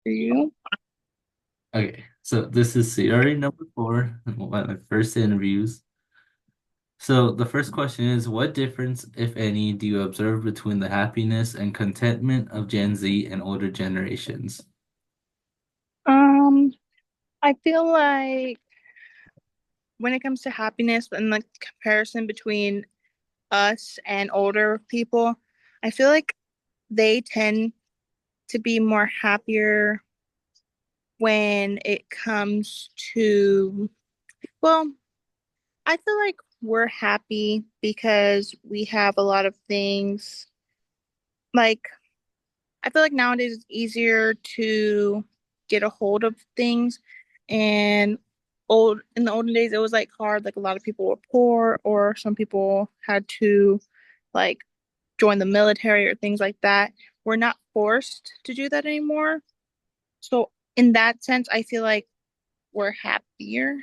For you? Okay, so this is CRE number four, one of my first interviews. So the first question is, what difference, if any, do you observe between the happiness and contentment of Gen Z and older generations? Um, I feel like when it comes to happiness and the comparison between us and older people, I feel like they tend to be more happier when it comes to, well, I feel like we're happy because we have a lot of things. Like, I feel like nowadays it's easier to get a hold of things. And in the olden days, it was like hard. Like a lot of people were poor, or some people had to like join the military or things like that. We're not forced to do that anymore. So in that sense, I feel like we're happier.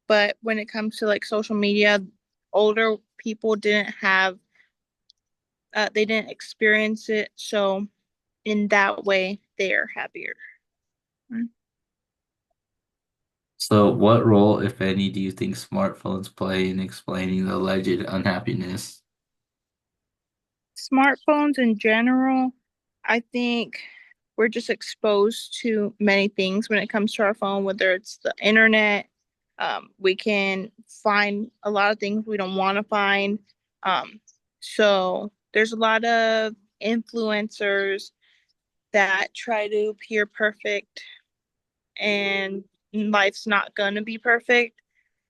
But when it comes to like social media, older people didn't have, they didn't experience it. So in that way, they're happier. So what role, if any, do you think smartphones play in explaining the alleged unhappiness? Smartphones in general, I think we're just exposed to many things when it comes to our phone, whether it's the internet. We can find a lot of things we don't want to find. Um, so there's a lot of influencers that try to appear perfect, and life's not gonna be perfect.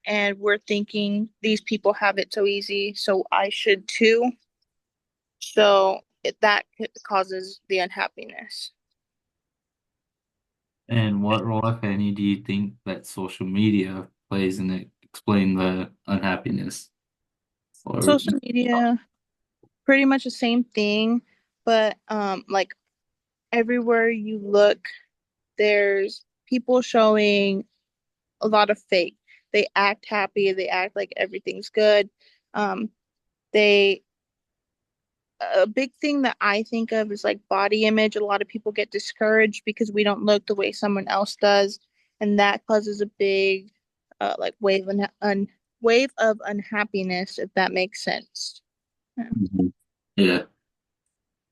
And we're thinking these people have it so easy, so I should too. So that causes the unhappiness. And what role, if any, do you think that social media plays in explaining the unhappiness? Or Social media, pretty much the same thing, but like everywhere you look, there's people showing a lot of fake. They act happy, they act like everything's good. Um, they a big thing that I think of is like body image. A lot of people get discouraged because we don't look the way someone else does, and that causes a big like wave of unhappiness, if that makes sense. Yeah. Mhm. Yeah.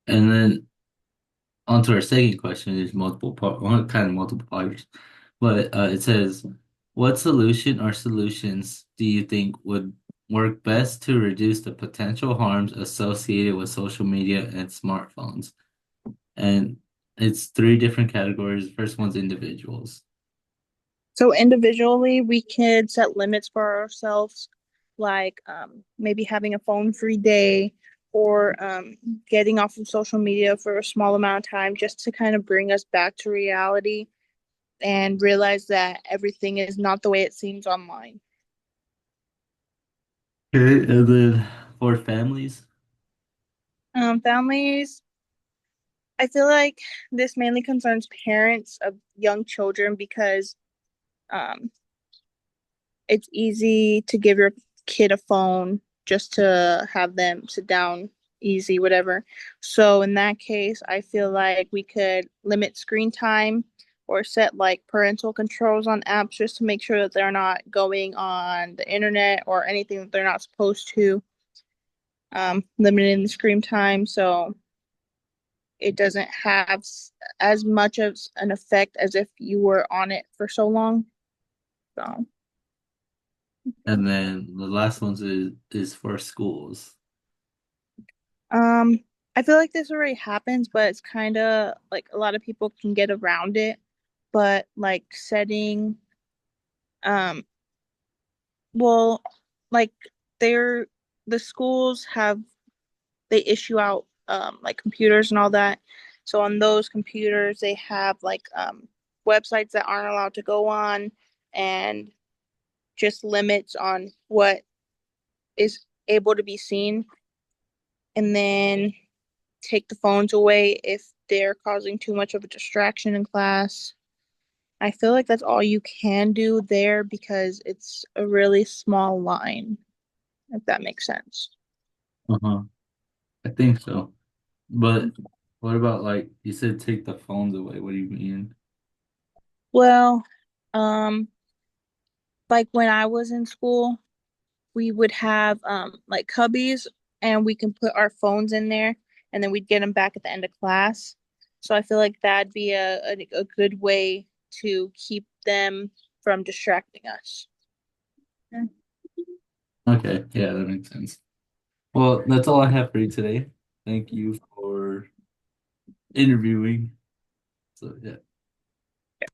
And then on to our second question, there's multiple part, well, kind of multiple parts, but it says, what solution or solutions do you think would work best to reduce the potential harms associated with social media and smartphones? And it's three different categories. The first one's individuals. So individually, we could set limits for ourselves, like maybe having a phone-free day or getting off of social media for a small amount of time just to kind of bring us back to reality and realize that everything is not the way it seems online. Okay, and then for families. Families, I feel like this mainly concerns parents of young children because um, it's easy to give your kid a phone just to have them sit down easy, whatever. So in that case, I feel like we could limit screen time or set like parental controls on apps just to make sure that they're not going on the internet or anything that they're not supposed to, limiting the screen time so it doesn't have as much of an effect as if you were on it for so long. So. And then the last one is for schools. Um, I feel like this already happens, but it's kind of like a lot of people can get around it. But like setting, um, well, like they're the schools have they issue out like computers and all that. So on those computers, they have like websites that aren't allowed to go on and just limits on what is able to be seen. And then take the phones away if they're causing too much of a distraction in class. I feel like that's all you can do there because it's a really small line, if that makes sense. Uh-huh. I think so. But what about like you said take the phones away? What do you mean? Well, um, like when I was in school, we would have like cubbies and we can put our phones in there and then we'd get them back at the end of class. So I feel like that'd be a good way to keep them from distracting us. Okay, yeah, that makes sense. Well, that's all I have for you today. Thank you for interviewing. So, yeah.